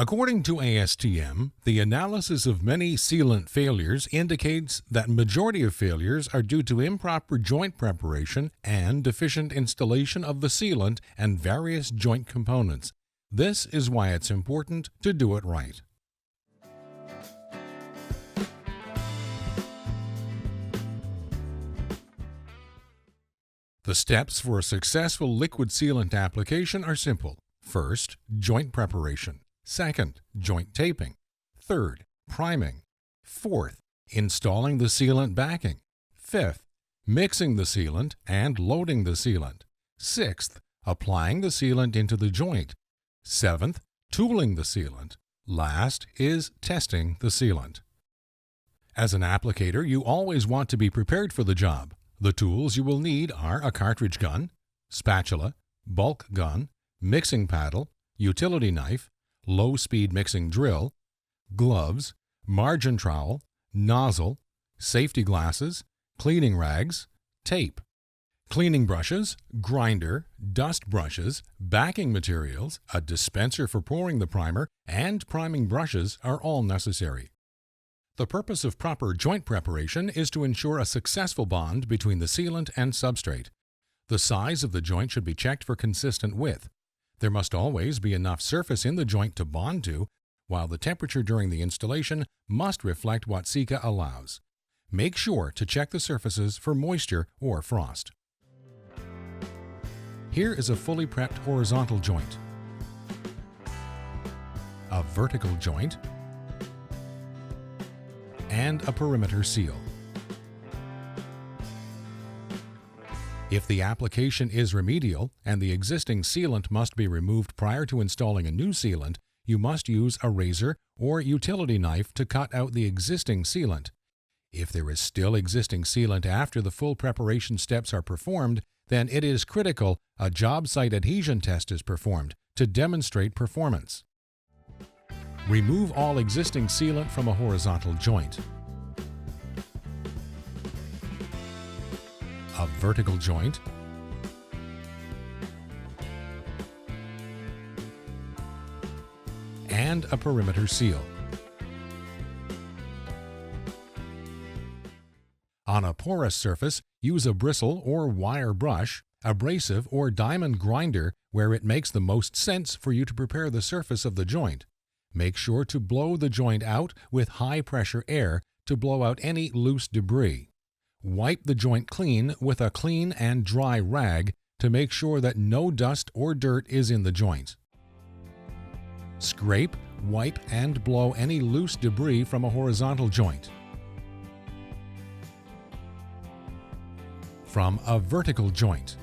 According to ASTM, the analysis of many sealant failures indicates that majority of failures are due to improper joint preparation and deficient installation of the sealant and various joint components. This is why it's important to do it right. The steps for a successful liquid sealant application are simple. First, joint preparation. Second, joint taping. Third, priming. Fourth, installing the sealant backing. Fifth, mixing the sealant and loading the sealant. Sixth, applying the sealant into the joint. Seventh, tooling the sealant. Last is testing the sealant. As an applicator, you always want to be prepared for the job. The tools you will need are a cartridge gun, spatula, bulk gun, mixing paddle, utility knife, low-speed mixing drill, gloves, margin trowel, nozzle, safety glasses, cleaning rags, tape, cleaning brushes, grinder, dust brushes, backing materials, a dispenser for pouring the primer, and priming brushes are all necessary. The purpose of proper joint preparation is to ensure a successful bond between the sealant and substrate. The size of the joint should be checked for consistent width. There must always be enough surface in the joint to bond to, while the temperature during the installation must reflect what Sika allows. Make sure to check the surfaces for moisture or frost. Here is a fully prepped horizontal joint, a vertical joint, and a perimeter seal. If the application is remedial and the existing sealant must be removed prior to installing a new sealant, you must use a razor or utility knife to cut out the existing sealant. If there is still existing sealant after the full preparation steps are performed, then it is critical a job site adhesion test is performed to demonstrate performance. Remove all existing sealant from a horizontal joint, a vertical joint, and a perimeter seal. On a porous surface, use a bristle or wire brush, abrasive or diamond grinder where it makes the most sense for you to prepare the surface of the joint. Make sure to blow the joint out with high-pressure air to blow out any loose debris. Wipe the joint clean with a clean and dry rag to make sure that no dust or dirt is in the joint. Scrape, wipe, and blow any loose debris from a horizontal joint. From a vertical joint.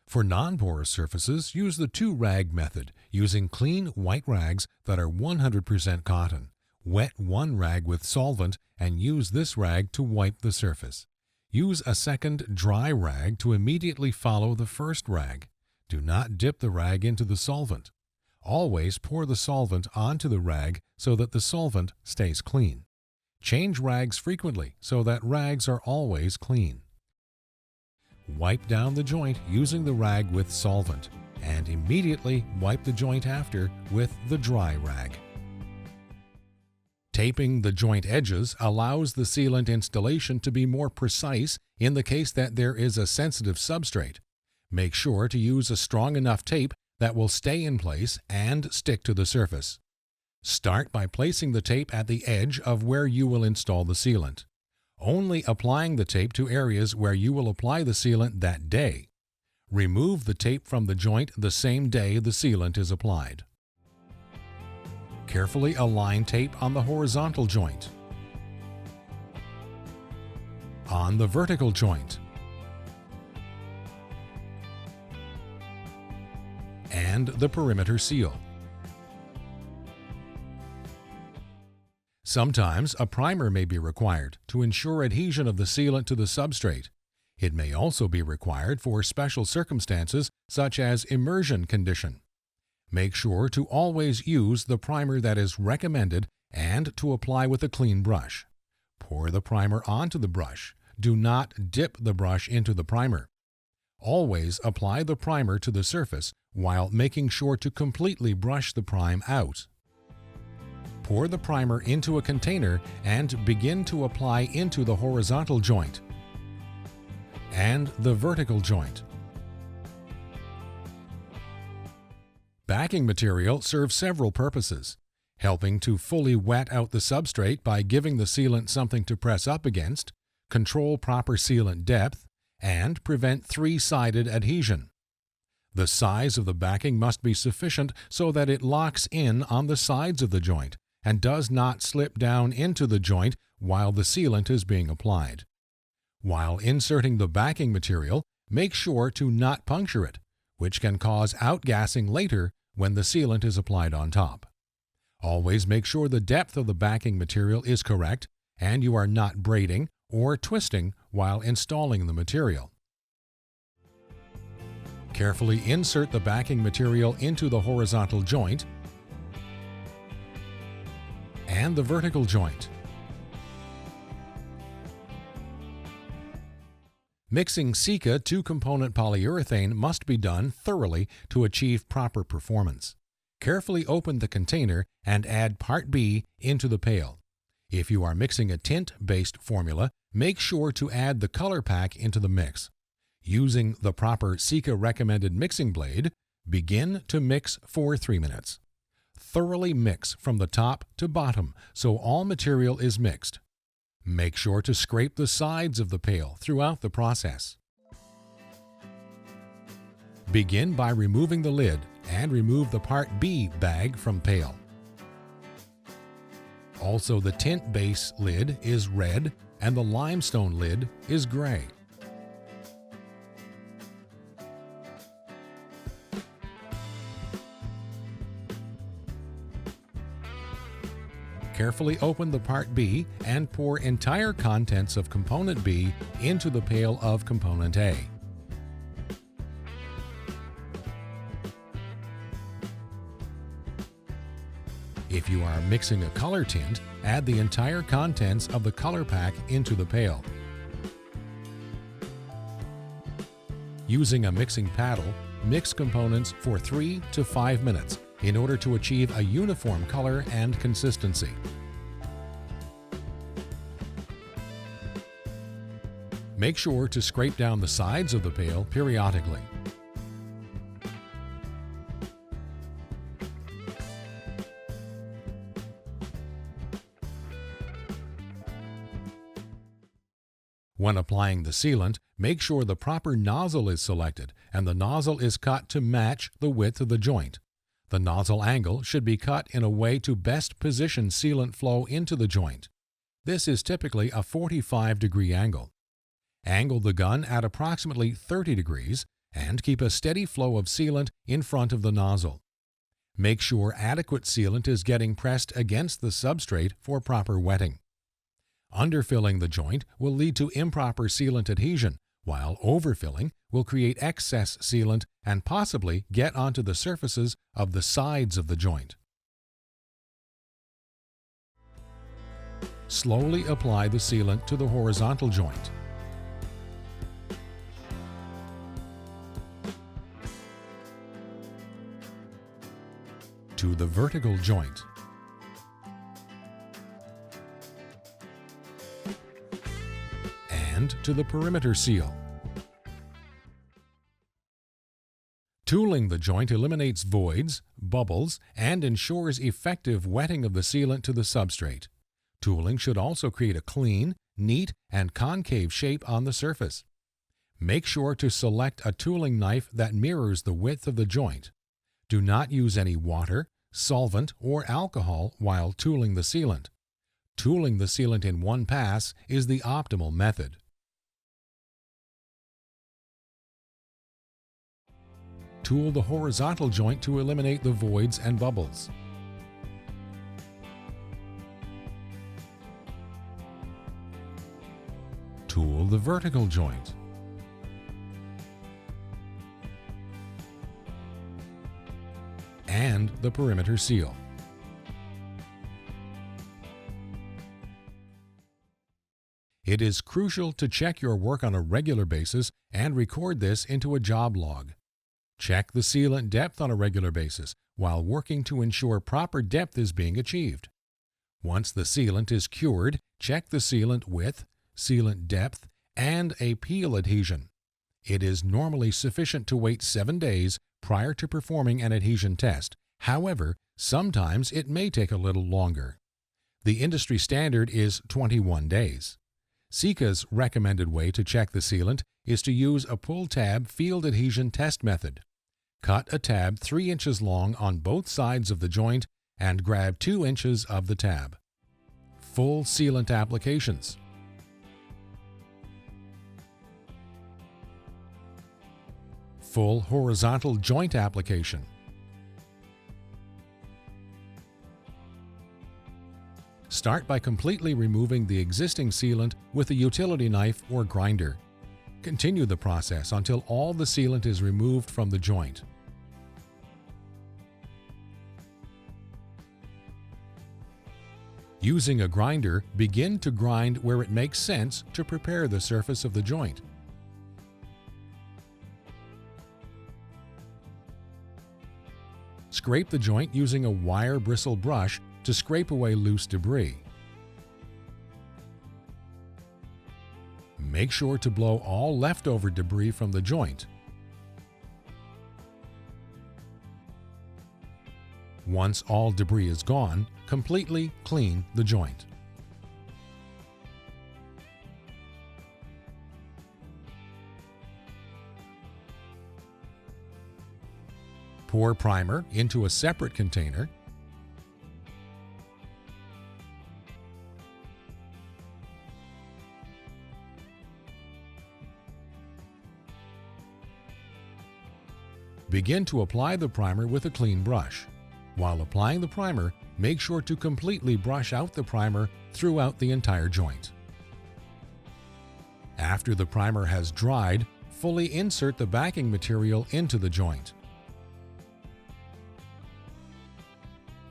For non-porous surfaces, use the two-rag method, using clean white rags that are 100% cotton. Wet one rag with solvent and use this rag to wipe the surface. Use a second dry rag to immediately follow the first rag. Do not dip the rag into the solvent. Always pour the solvent onto the rag so that the solvent stays clean. Change rags frequently so that rags are always clean. Wipe down the joint using the rag with solvent and immediately wipe the joint after with the dry rag. Taping the joint edges allows the sealant installation to be more precise in the case that there is a sensitive substrate. Make sure to use a strong enough tape that will stay in place and stick to the surface. Start by placing the tape at the edge of where you will install the sealant. Only applying the tape to areas where you will apply the sealant that day. Remove the tape from the joint the same day the sealant is applied. Carefully align tape on the horizontal joint, on the vertical joint, and the perimeter seal. Sometimes a primer may be required to ensure adhesion of the sealant to the substrate. It may also be required for special circumstances such as immersion condition. Make sure to always use the primer that is recommended and to apply with a clean brush. Pour the primer onto the brush. Do not dip the brush into the primer. Always apply the primer to the surface while making sure to completely brush the prime out. Pour the primer into a container and begin to apply into the horizontal joint and the vertical joint. Backing material serves several purposes, helping to fully wet out the substrate by giving the sealant something to press up against, control proper sealant depth, and prevent three-sided adhesion. The size of the backing must be sufficient so that it locks in on the sides of the joint and does not slip down into the joint while the sealant is being applied. While inserting the backing material, make sure to not puncture it, which can cause outgassing later when the sealant is applied on top. Always make sure the depth of the backing material is correct and you are not braiding or twisting while installing the material. Carefully insert the backing material into the horizontal joint and the vertical joint. Mixing Sika 2-component polyurethane must be done thoroughly to achieve proper performance. Carefully open the container and add Part B into the pail. If you are mixing a tint-based formula, make sure to add the color pack into the mix. Using the proper Sika recommended mixing blade, begin to mix for 3 minutes. Thoroughly mix from the top to bottom so all material is mixed. Make sure to scrape the sides of the pail throughout the process. Begin by removing the lid and remove the Part B bag from pail. Also, the tint base lid is red and the limestone lid is gray. Carefully open the Part B and pour entire contents of Component B into the pail of Component A. If you are mixing a color tint, add the entire contents of the color pack into the pail. Using a mixing paddle, mix components for 3 to 5 minutes in order to achieve a uniform color and consistency. Make sure to scrape down the sides of the pail periodically. When applying the sealant, make sure the proper nozzle is selected and the nozzle is cut to match the width of the joint. The nozzle angle should be cut in a way to best position sealant flow into the joint. This is typically a 45-degree angle. Angle the gun at approximately 30 degrees and keep a steady flow of sealant in front of the nozzle. Make sure adequate sealant is getting pressed against the substrate for proper wetting. Underfilling the joint will lead to improper sealant adhesion, while overfilling will create excess sealant and possibly get onto the surfaces of the sides of the joint. Slowly apply the sealant to the horizontal joint. To the vertical joint. And to the perimeter seal. Tooling the joint eliminates voids, bubbles, and ensures effective wetting of the sealant to the substrate. Tooling should also create a clean, neat, and concave shape on the surface. Make sure to select a tooling knife that mirrors the width of the joint. Do not use any water, solvent, or alcohol while tooling the sealant. Tooling the sealant in one pass is the optimal method. Tool the horizontal joint to eliminate the voids and bubbles. Tool the vertical joint. And the perimeter seal. It is crucial to check your work on a regular basis and record this into a job log. Check the sealant depth on a regular basis while working to ensure proper depth is being achieved. Once the sealant is cured, check the sealant width, sealant depth, and a peel adhesion. It is normally sufficient to wait 7 days prior to performing an adhesion test. However, sometimes it may take a little longer. The industry standard is 21 days. Sika's recommended way to check the sealant is to use a pull tab field adhesion test method. Cut a tab 3 inches long on both sides of the joint and grab 2 inches of the tab. Full sealant applications. Full horizontal joint application. Start by completely removing the existing sealant with a utility knife or grinder. Continue the process until all the sealant is removed from the joint. Using a grinder, begin to grind where it makes sense to prepare the surface of the joint. Scrape the joint using a wire bristle brush to scrape away loose debris. Make sure to blow all leftover debris from the joint. Once all debris is gone, completely clean the joint. Pour primer into a separate container. Begin to apply the primer with a clean brush. While applying the primer, make sure to completely brush out the primer throughout the entire joint. After the primer has dried, fully insert the backing material into the joint.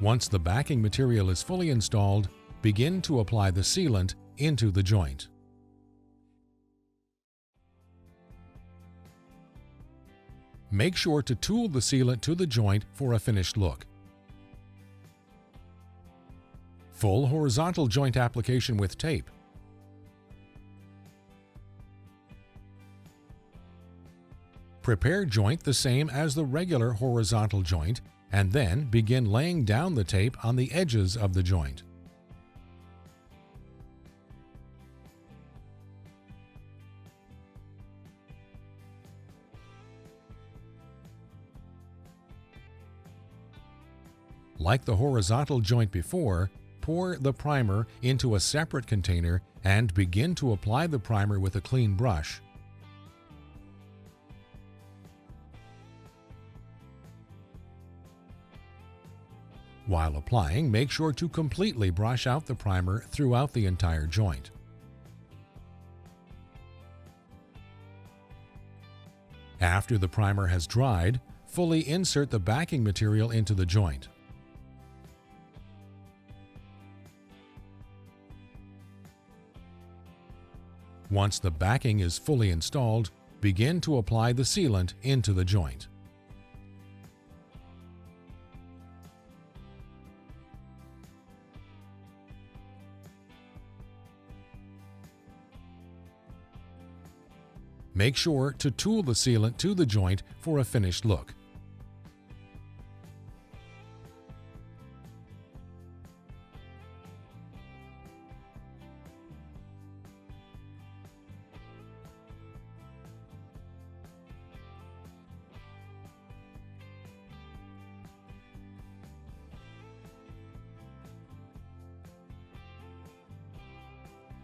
Once the backing material is fully installed, begin to apply the sealant into the joint. Make sure to tool the sealant to the joint for a finished look. Full horizontal joint application with tape. Prepare joint the same as the regular horizontal joint and then begin laying down the tape on the edges of the joint. Like the horizontal joint before, pour the primer into a separate container and begin to apply the primer with a clean brush. While applying, make sure to completely brush out the primer throughout the entire joint. After the primer has dried, fully insert the backing material into the joint. Once the backing is fully installed, begin to apply the sealant into the joint. Make sure to tool the sealant to the joint for a finished look.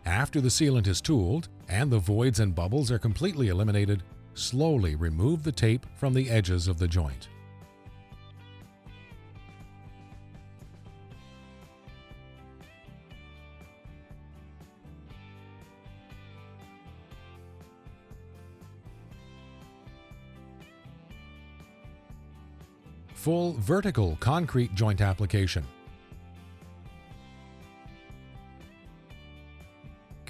After the sealant is tooled and the voids and bubbles are completely eliminated, slowly remove the tape from the edges of the joint. Full vertical concrete joint application.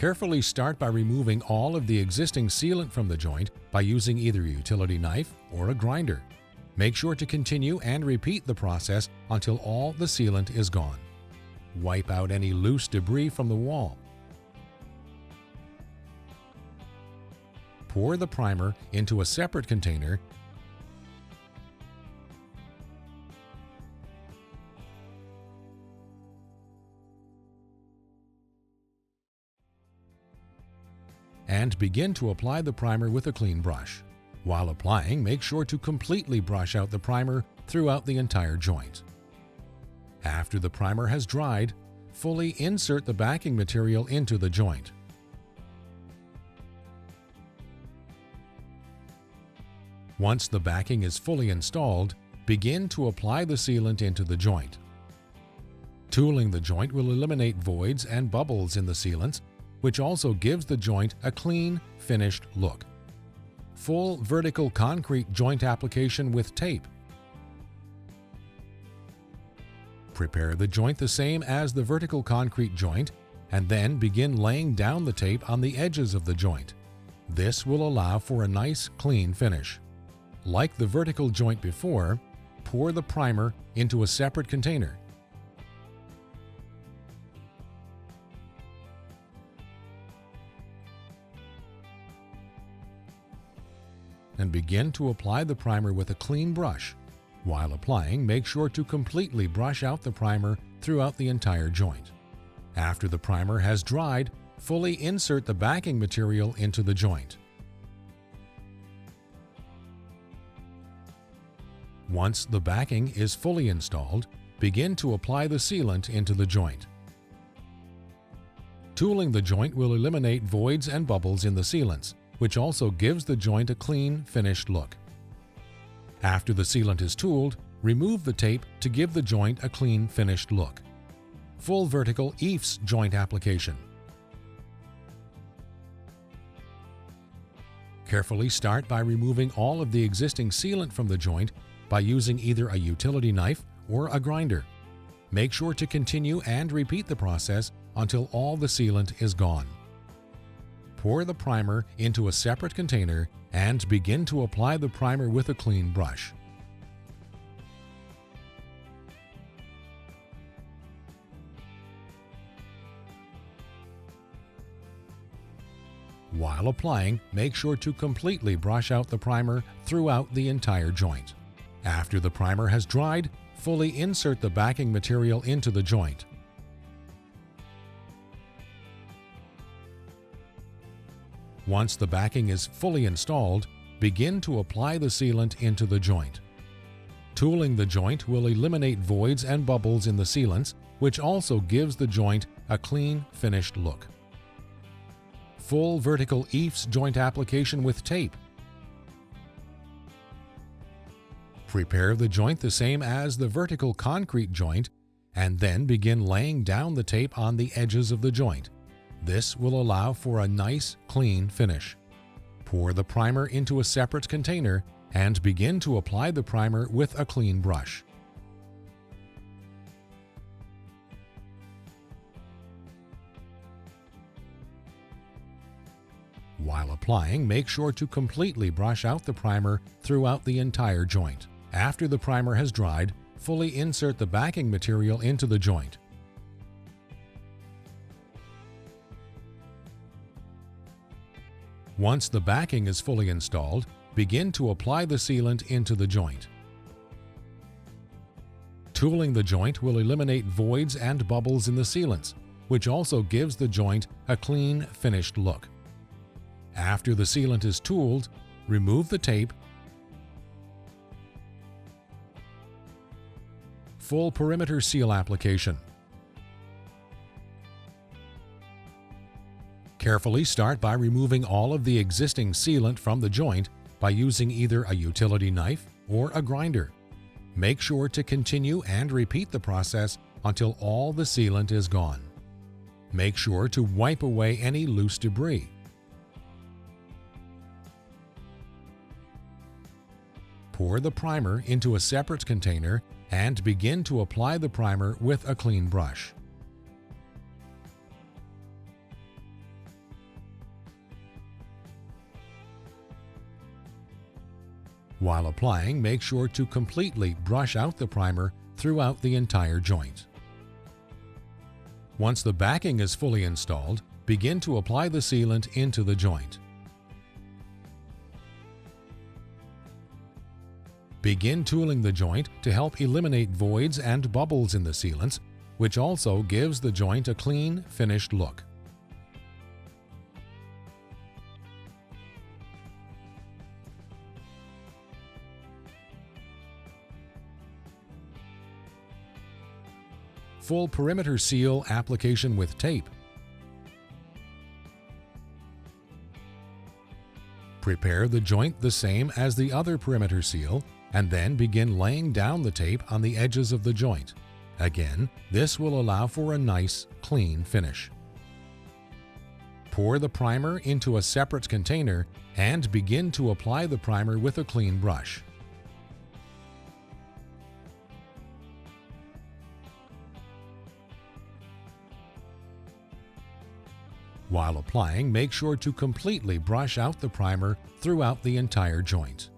Carefully start by removing all of the existing sealant from the joint by using either a utility knife or a grinder. Make sure to continue and repeat the process until all the sealant is gone. Wipe out any loose debris from the wall. Pour the primer into a separate container and begin to apply the primer with a clean brush. While applying, make sure to completely brush out the primer throughout the entire joint. After the primer has dried, fully insert the backing material into the joint. Once the backing is fully installed, begin to apply the sealant into the joint. Tooling the joint will eliminate voids and bubbles in the sealants, which also gives the joint a clean, finished look. Full vertical concrete joint application with tape. Prepare the joint the same as the vertical concrete joint and then begin laying down the tape on the edges of the joint. This will allow for a nice, clean finish. Like the vertical joint before, pour the primer into a separate container. And begin to apply the primer with a clean brush. While applying, make sure to completely brush out the primer throughout the entire joint. After the primer has dried, fully insert the backing material into the joint. Once the backing is fully installed, begin to apply the sealant into the joint. Tooling the joint will eliminate voids and bubbles in the sealants, which also gives the joint a clean, finished look. After the sealant is tooled, remove the tape to give the joint a clean, finished look. Full vertical EIFS joint application. Carefully start by removing all of the existing sealant from the joint by using either a utility knife or a grinder. Make sure to continue and repeat the process until all the sealant is gone. Pour the primer into a separate container and begin to apply the primer with a clean brush. While applying, make sure to completely brush out the primer throughout the entire joint. After the primer has dried, fully insert the backing material into the joint. Once the backing is fully installed, begin to apply the sealant into the joint. Tooling the joint will eliminate voids and bubbles in the sealants, which also gives the joint a clean, finished look. Full vertical EIFS joint application with tape. Prepare the joint the same as the vertical concrete joint and then begin laying down the tape on the edges of the joint. This will allow for a nice, clean finish. Pour the primer into a separate container and begin to apply the primer with a clean brush. While applying, make sure to completely brush out the primer throughout the entire joint. After the primer has dried, fully insert the backing material into the joint. Once the backing is fully installed, begin to apply the sealant into the joint. Tooling the joint will eliminate voids and bubbles in the sealants, which also gives the joint a clean, finished look. After the sealant is tooled, remove the tape. Full perimeter seal application. Carefully start by removing all of the existing sealant from the joint by using either a utility knife or a grinder. Make sure to continue and repeat the process until all the sealant is gone. Make sure to wipe away any loose debris. Pour the primer into a separate container and begin to apply the primer with a clean brush. While applying, make sure to completely brush out the primer throughout the entire joint. Once the backing is fully installed, begin to apply the sealant into the joint. Begin tooling the joint to help eliminate voids and bubbles in the sealants, which also gives the joint a clean, finished look. Full perimeter seal application with tape. Prepare the joint the same as the other perimeter seal, and then begin laying down the tape on the edges of the joint. Again, this will allow for a nice, clean finish. Pour the primer into a separate container and begin to apply the primer with a clean brush. While applying, make sure to completely brush out the primer throughout the entire joint.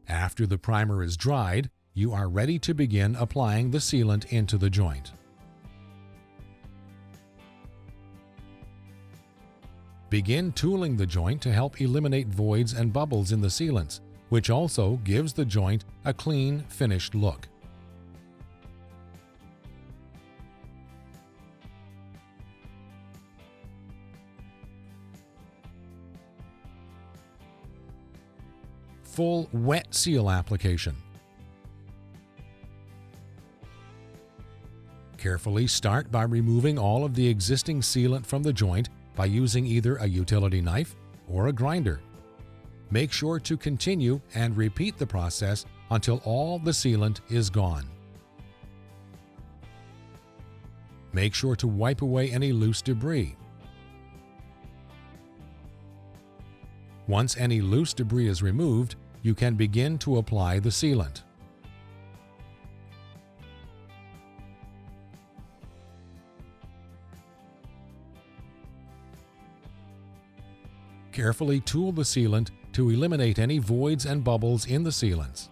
After the primer is dried, you are ready to begin applying the sealant into the joint. Begin tooling the joint to help eliminate voids and bubbles in the sealants, which also gives the joint a clean, finished look. Full wet seal application. Carefully start by removing all of the existing sealant from the joint by using either a utility knife or a grinder. Make sure to continue and repeat the process until all the sealant is gone. Make sure to wipe away any loose debris. Once any loose debris is removed, you can begin to apply the sealant. Carefully tool the sealant to eliminate any voids and bubbles in the sealants.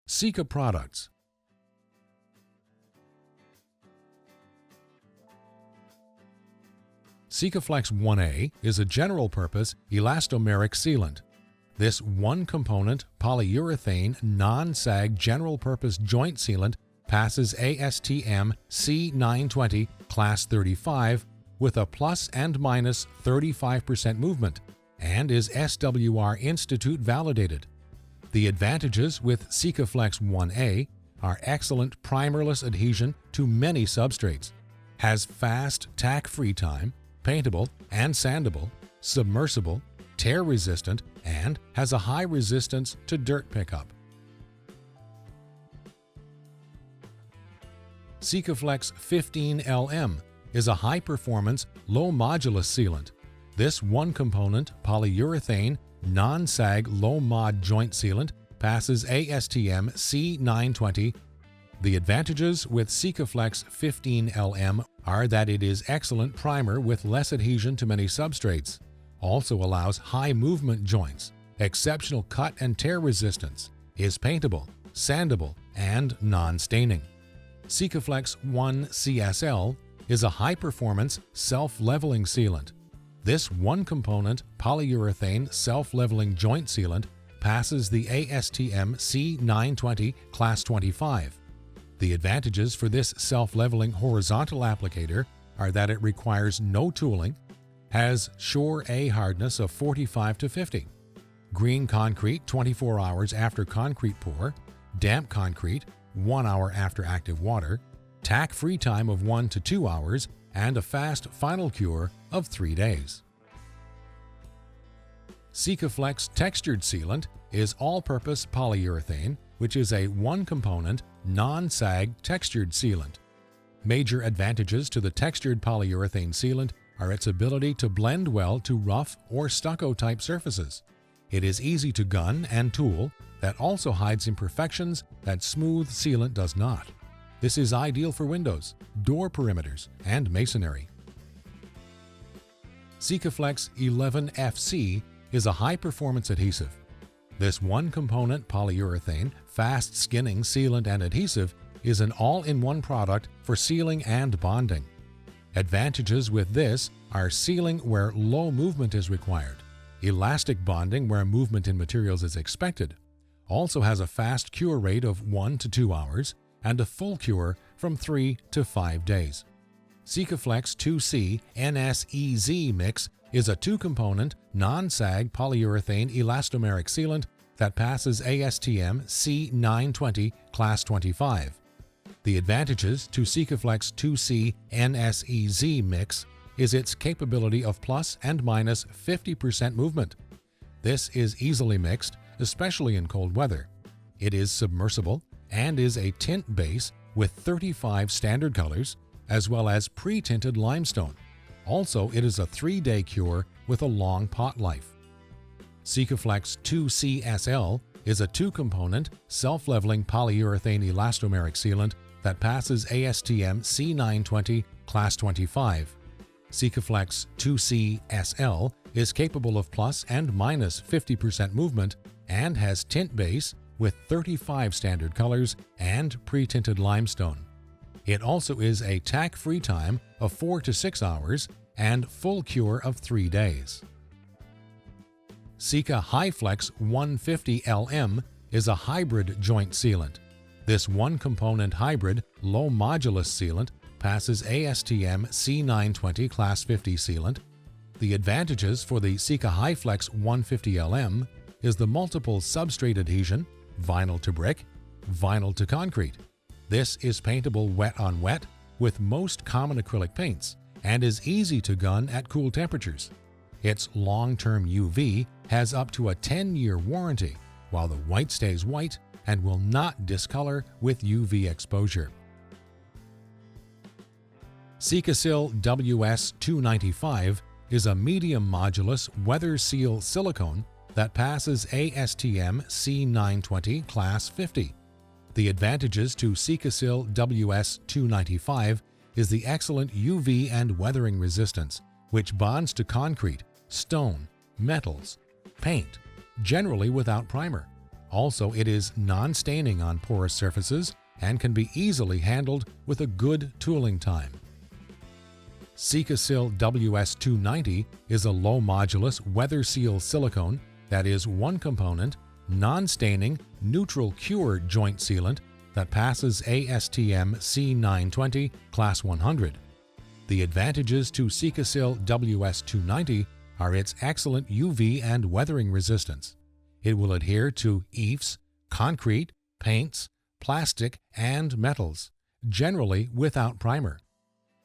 Sika products. Sikaflex 1A is a general-purpose elastomeric sealant. This one-component polyurethane non-sag general-purpose joint sealant passes ASTM C920 Class 35 with a plus and minus 35% movement and is SWR Institute validated. The advantages with Sikaflex 1A are excellent primerless adhesion to many substrates, has fast tack-free time, paintable and sandable, submersible, tear-resistant, and has a high resistance to dirt pickup. Sikaflex 15LM is a high-performance, low-modulus sealant. This one-component polyurethane non-sag low-mod joint sealant passes ASTM C920. The advantages with Sikaflex 15LM are that it is excellent primer with less adhesion to many substrates, also allows high movement joints, exceptional cut and tear resistance, is paintable, sandable, and non-staining. Sikaflex 1 CSL is a high-performance self-leveling sealant. This one-component polyurethane self-leveling joint sealant passes the ASTM C920 Class 25. The advantages for this self-leveling horizontal applicator are that it requires no tooling, has Shore A hardness of 45 to 50, green concrete 24 hours after concrete pour, damp concrete 1 hour after active water, tack-free time of 1 to 2 hours, and a fast final cure of 3 days. Sikaflex Textured Sealant is all-purpose polyurethane, which is a one-component, non-sag textured sealant. Major advantages to the textured polyurethane sealant are its ability to blend well to rough or stucco-type surfaces. It is easy to gun and tool that also hides imperfections that smooth sealant does not. This is ideal for windows, door perimeters, and masonry. Sikaflex 11FC is a high-performance adhesive. This one-component polyurethane, fast-skinning sealant and adhesive is an all-in-one product for sealing and bonding. Advantages with this are sealing where low movement is required, elastic bonding where movement in materials is expected, also has a fast cure rate of 1 to 2 hours, and a full cure from 3 to 5 days. Sikaflex 2C NSEZ Mix is a two-component, non-sag polyurethane elastomeric sealant that passes ASTM C920 Class 25. The advantages to Sikaflex 2C NSEZ Mix is its capability of plus and minus 50% movement. This is easily mixed, especially in cold weather. It is submersible and is a tint base with 35 standard colors, as well as pre-tinted limestone. Also, it is a 3-day cure with a long pot life. Sikaflex 2CSL is a two-component, self-leveling polyurethane elastomeric sealant that passes ASTM C920 Class 25. Sikaflex 2CSL is capable of plus and minus 50% movement and has tint base with 35 standard colors and pre-tinted limestone. It also is a tack-free time of 4 to 6 hours and full cure of 3 days. Sika HiFlex 150LM is a hybrid joint sealant. This one-component hybrid low-modulus sealant passes ASTM C920 Class 50 sealant. The advantages for the Sika HiFlex 150LM is the multiple substrate adhesion, vinyl to brick, vinyl to concrete. This is paintable wet on wet with most common acrylic paints and is easy to gun at cool temperatures. Its long-term UV has up to a 10-year warranty, while the white stays white and will not discolor with UV exposure. Sikasil WS295 is a medium modulus weather seal silicone that passes ASTM C920 Class 50. The advantages to Sikasil WS295 is the excellent UV and weathering resistance, which bonds to concrete, stone, metals, paint, generally without primer. Also, it is non-staining on porous surfaces and can be easily handled with a good tooling time. Sikasil WS290 is a low-modulus weather seal silicone that is one-component, non-staining, neutral cure joint sealant that passes ASTM C920 Class 100. The advantages to Sikasil WS290 are its excellent UV and weathering resistance. It will adhere to EIFS, concrete, paints, plastic, and metals, generally without primer.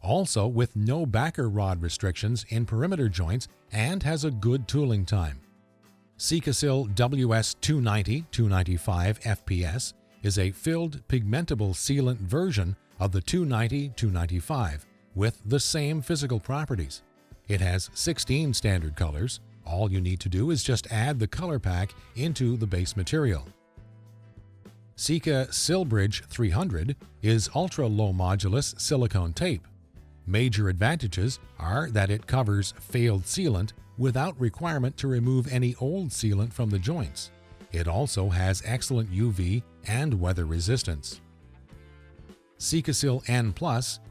Also with no backer rod restrictions in perimeter joints and has a good tooling time. Sikasil WS290-295 FPS is a filled pigmentable sealant version of the 290-295 with the same physical properties. It has 16 standard colors. All you need to do is just add the color pack into the base material. Sika Silbridge 300 is ultra-low modulus silicone tape. Major advantages are that it covers failed sealant without requirement to remove any old sealant from the joints. It also has excellent UV and weather resistance. Sikasil N+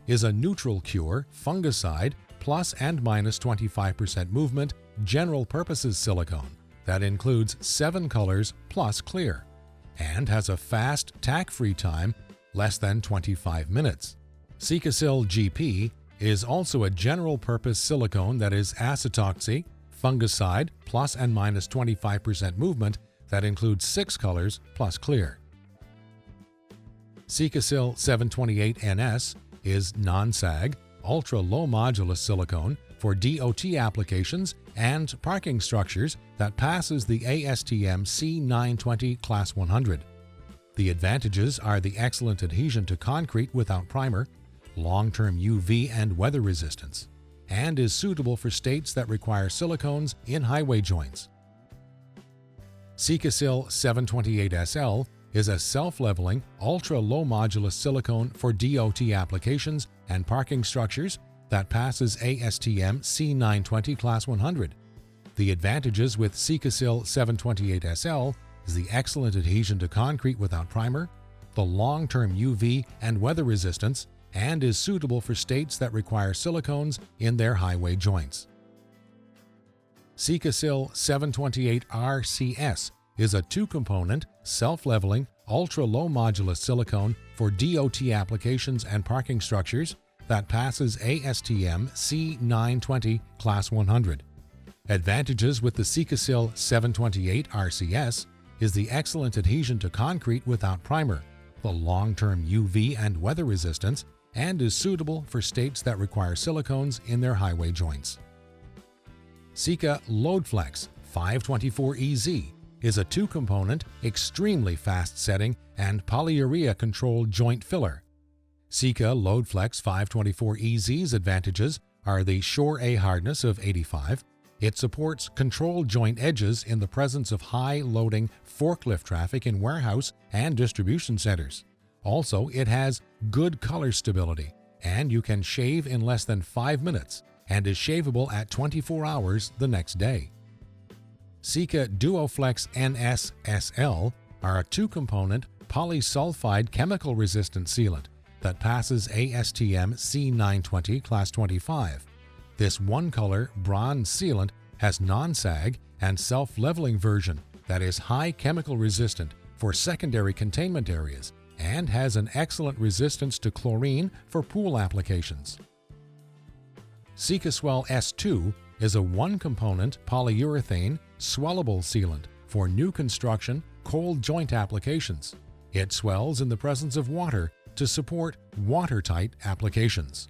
is a neutral cure fungicide plus and minus 25% movement general purposes silicone that includes 7 colors plus clear and has a fast tack-free time less than 25 minutes. Sikasil GP is also a general-purpose silicone that is acetoxy, fungicide, plus and minus 25% movement that includes 6 colors plus clear. Sikasil 728NS is non-sag, ultra-low modulus silicone for DOT applications and parking structures that passes the ASTM C920 Class 100. The advantages are the excellent adhesion to concrete without primer, long-term UV and weather resistance, and is suitable for states that require silicones in highway joints. Sika 728SL is a self-leveling, ultra-low modulus silicone for DOT applications and parking structures that passes ASTM C920 Class 100. The advantages with Sika 728SL is the excellent adhesion to concrete without primer, the long-term UV and weather resistance, and is suitable for states that require silicones in their highway joints. Sika 728RCS is a two-component, self-leveling, ultra-low modulus silicone for DOT applications and parking structures that passes ASTM C920 Class 100. Advantages with the Sika 728RCS is the excellent adhesion to concrete without primer, the long-term UV and weather resistance, and is suitable for states that require silicones in their highway joints. Sika LoadFlex 524EZ is a two-component, extremely fast-setting and polyurea-controlled joint filler. Sika LoadFlex 524EZ's advantages are the Shore A hardness of 85. It supports controlled joint edges in the presence of high-loading forklift traffic in warehouse and distribution centers. Also, it has good color stability, and you can shave in less than 5 minutes and is shaveable at 24 hours the next day. Sika DuoFlex NS-SL are a two-component polysulfide chemical-resistant sealant that passes ASTM C920 Class 25. This one-color bronze sealant has non-sag and self-leveling version that is high chemical resistant for secondary containment areas and has an excellent resistance to chlorine for pool applications. Sika Swell S2 is a one-component polyurethane swellable sealant for new construction cold joint applications. It swells in the presence of water to support watertight applications.